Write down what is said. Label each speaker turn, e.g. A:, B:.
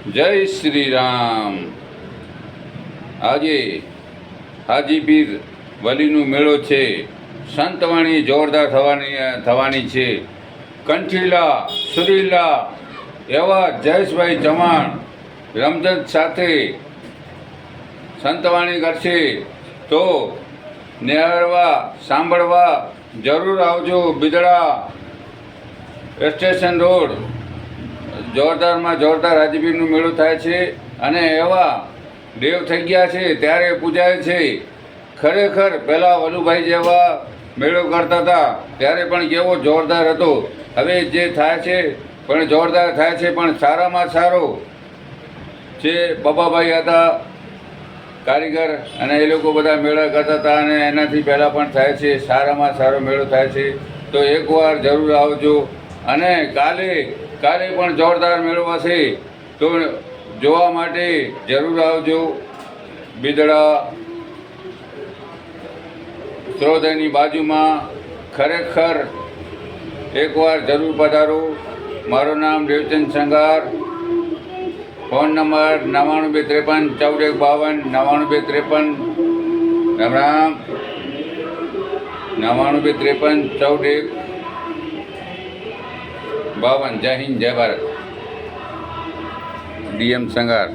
A: જય શ્રી રામ। આજે હાજીપીર વલીનો મેળો છે। સંતવાણી જોરદાર થવાની છે। કંઠીલા સુરીલા એવા જયેશભાઈ ચૌહાણ રમઝટ સાથે સંતવાણી કરશે, તો નિહાળવા સાંભળવા જરૂર આવજો। બિદડા સ્ટેશન રોડ જોરદારમાં જોરદાર હાજીપીરનો મેળો થાય છે અને એવા દેવ થઈ ગયા છે ત્યારે પૂજાય છે। ખરેખર પહેલાં વલુભાઈ જેવા મેળો કરતા હતા ત્યારે પણ કેવો જોરદાર હતો। હવે જે થાય છે પણ જોરદાર થાય છે, પણ સારામાં સારો જે બાબાભાઈ હતા કારીગર અને એ લોકો બધા મેળા કરતા હતા અને એનાથી પહેલાં પણ થાય છે। સારામાં સારો મેળો થાય છે, તો એકવાર જરૂર આવજો। અને કાલે પણ જોરદાર મેળો હશે, તો જોવા માટે જરૂર આવજો। બિદડા સરોદયની બાજુમાં ખરેખર એકવાર જરૂર પધારો। મારું નામ દેવચંદ સંઘાર। ફોન નંબર 99235451 992354 રામ રામ 99235451 જય હિન્દ જય ભારત। ડીએમ સંઘાર।